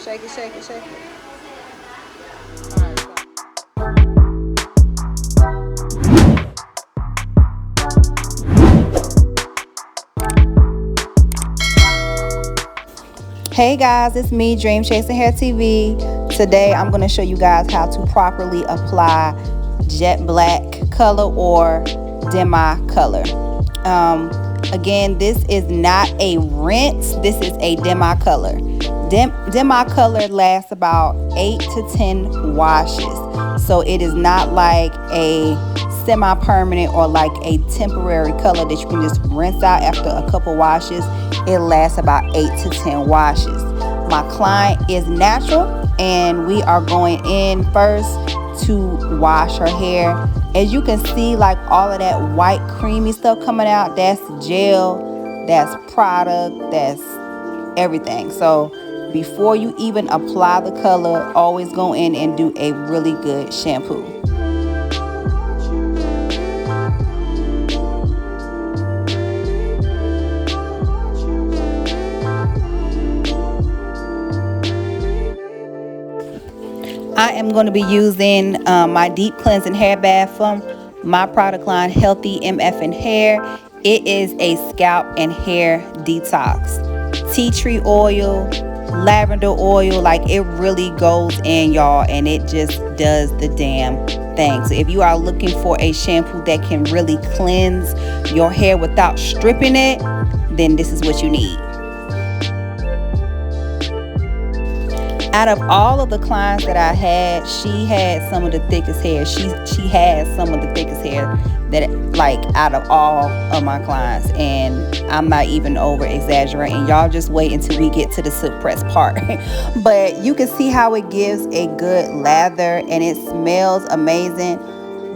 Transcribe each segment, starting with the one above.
Shake it, shake it, shake it. Hey guys, it's me, Dream Chasing Hair TV. Today I'm going to show you guys how to properly apply jet black color or demi color. Again, this is not a rinse, this is a demi color. Demi color lasts about 8 to 10 washes. So it is not like a semi-permanent or like a temporary color that you can just rinse out after a couple washes. It lasts about 8 to 10 washes. My client is natural and we are going in first to wash her hair. As you can see, like all of that white creamy stuff coming out, that's gel, that's product, that's everything. So before you even apply the color, always go in and do a really good shampoo. I am going to be using my deep cleansing hair bath from my product line, Healthy MF and Hair. It is a scalp and hair detox. Tea tree oil, lavender oil, like it really goes in, y'all, and it just does the damn thing. So if you are looking for a shampoo that can really cleanse your hair without stripping it, then this is what you need. Out of all of the clients that I had, she had some of the thickest hair. She has some of the thickest hair that, like, out of all of my clients. And I'm not even over exaggerating. Y'all just wait until we get to the silk press part. But you can see how it gives a good lather and it smells amazing.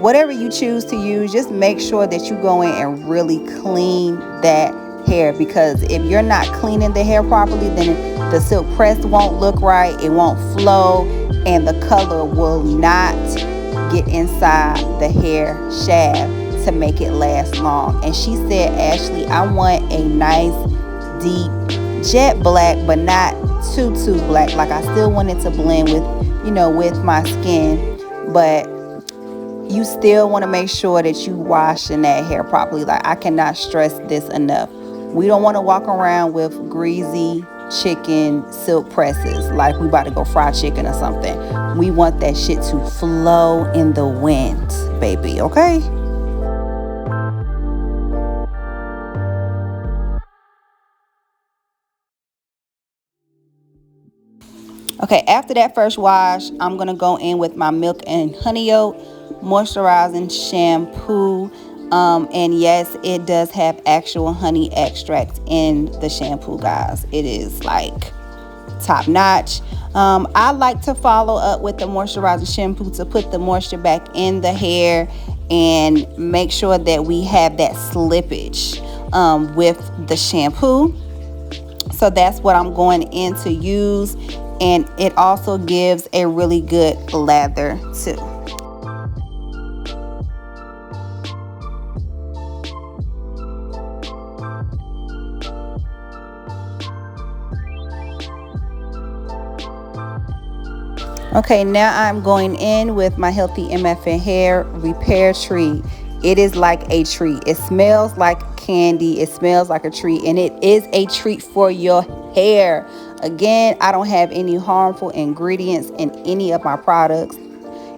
Whatever you choose to use, just make sure that you go in and really clean that hair, because if you're not cleaning the hair properly, then the silk press won't look right, it won't flow, and the color will not get inside the hair shaft to make it last long. And she said, Ashley, I want a nice deep jet black, but not too black. Like, I still want it to blend with, you know, with my skin, but you still want to make sure that you washing that hair properly. Like, I cannot stress this enough. We don't want to walk around with greasy chicken silk presses like we about to go fry chicken or something. We want that shit to flow in the wind, baby, okay? Okay, after that first wash, I'm going to go in with my Milk and Honey Oat moisturizing shampoo. And yes, it does have actual honey extract in the shampoo, guys. It is like top notch. I like to follow up with the moisturizing shampoo to put the moisture back in the hair and make sure that we have that slippage with the shampoo. So that's what I'm going in to use, and it also gives a really good lather too. Okay, now I'm going in with my Healthy MF and Hair Repair Treat. It is like a treat. It smells like candy. It smells like a treat, and it is a treat for your hair. Again, I don't have any harmful ingredients in any of my products.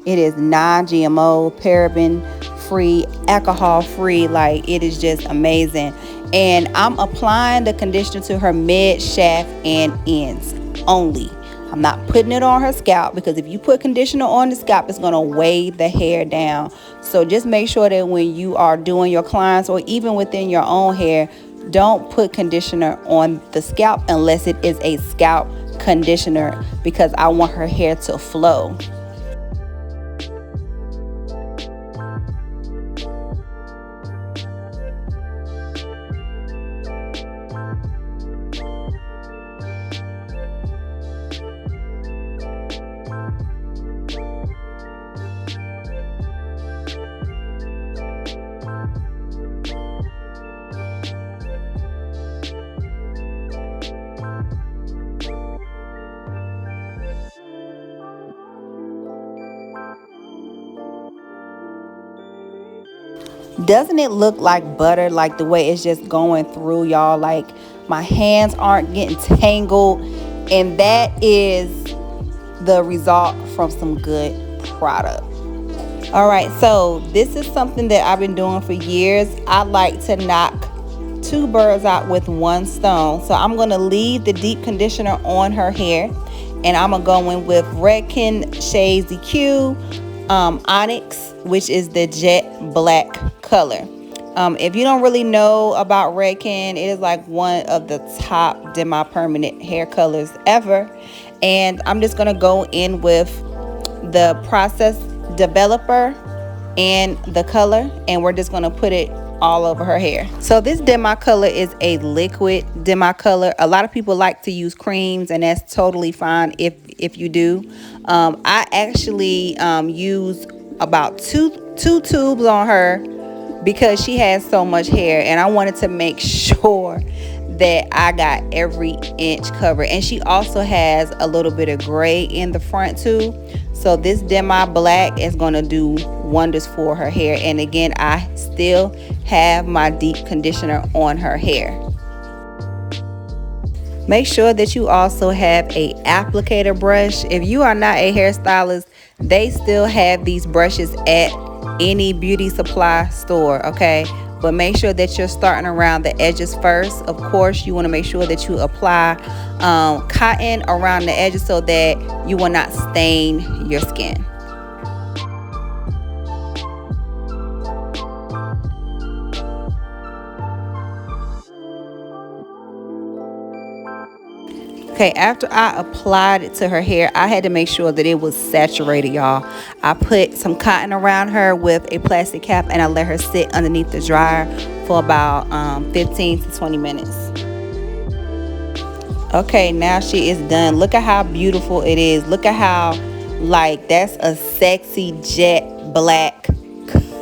It is non-GMO, paraben free, alcohol free. Like, it is just amazing. And I'm applying the conditioner to her mid, shaft, and ends only. I'm not putting it on her scalp, because if you put conditioner on the scalp, it's going to weigh the hair down. So just make sure that when you are doing your clients or even within your own hair, don't put conditioner on the scalp unless it is a scalp conditioner, because I want her hair to flow. Doesn't it look like butter, like the way it's just going through, y'all? Like my hands aren't getting tangled, and that is the result from some good product. All right, so this is something that I've been doing for years. I like to knock two birds out with one stone. So I'm going to leave the deep conditioner on her hair, and I'm going to go in with Redken Shades EQ Onyx, which is the jet black color. If you don't really know about Redken, it is like one of the top demi-permanent hair colors ever. And I'm just going to go in with the process developer and the color, and we're just going to put it all over her hair. So this demi color is a liquid demi color. A lot of people like to use creams, and that's totally fine if you do. I actually use about two tubes on her because she has so much hair, and I wanted to make sure that I got every inch covered. And she also has a little bit of gray in the front too. So this demi black is going to do wonders for her hair. And again, I still have my deep conditioner on her hair. Make sure that you also have a applicator brush. If you are not a hairstylist, they still have these brushes at any beauty supply store, okay? But make sure that you're starting around the edges first. Of course, you want to make sure that you apply cotton around the edges so that you will not stain your skin. Okay, after I applied it to her hair, I had to make sure that it was saturated, y'all. I put some cotton around her with a plastic cap, and I let her sit underneath the dryer for about 15 to 20 minutes. Okay, now she is done. Look at how beautiful it is. Look at how, like, that's a sexy jet black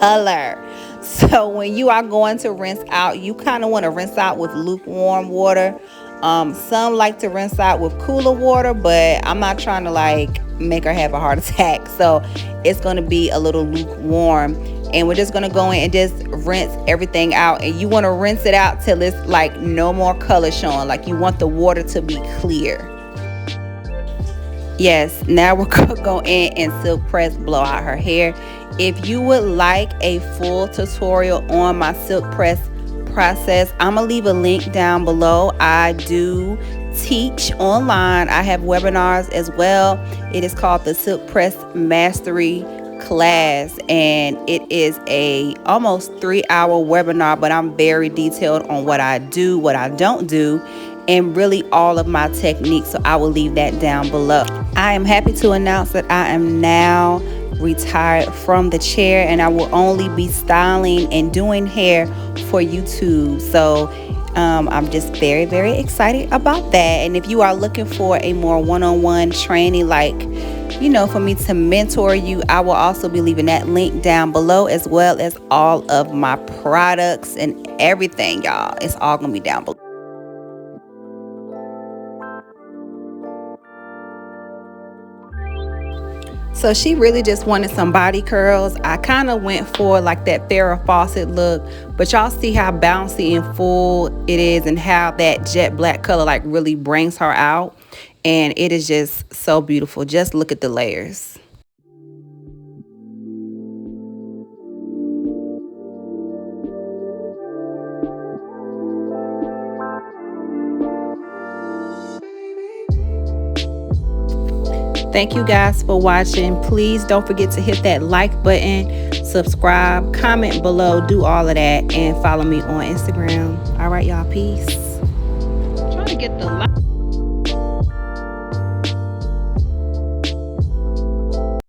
color. So when you are going to rinse out, you kind of want to rinse out with lukewarm water. Some like to rinse out with cooler water, but I'm not trying to like make her have a heart attack, so it's going to be a little lukewarm. And we're just going to go in and just rinse everything out, and you want to rinse it out till it's like no more color showing. Like you want the water to be clear. Yes, now we're going to go in and silk press, blow out her hair. If you would like a full tutorial on my silk press process, I'm gonna leave a link down below. I do teach online. I have webinars as well. It is called the Silk Press Mastery class, and it is a almost 3-hour webinar, but I'm very detailed on what I do, what I don't do, and really all of my techniques. So I will leave that down below. I am happy to announce that I am now retired from the chair, and I will only be styling and doing hair for YouTube. So I'm just very, very excited about that. And if you are looking for a more one-on-one training, like, you know, for me to mentor you, I will also be leaving that link down below, as well as all of my products and everything, y'all. It's all gonna be down below. So she really just wanted some body curls. I kind of went for like that Farrah Fawcett look, but y'all see how bouncy and full it is, and how that jet black color like really brings her out. And it is just so beautiful. Just look at the layers. Thank you guys for watching. Please don't forget to hit that like button, subscribe, comment below, do all of that, and follow me on Instagram. All right, y'all, peace. I'm trying to get the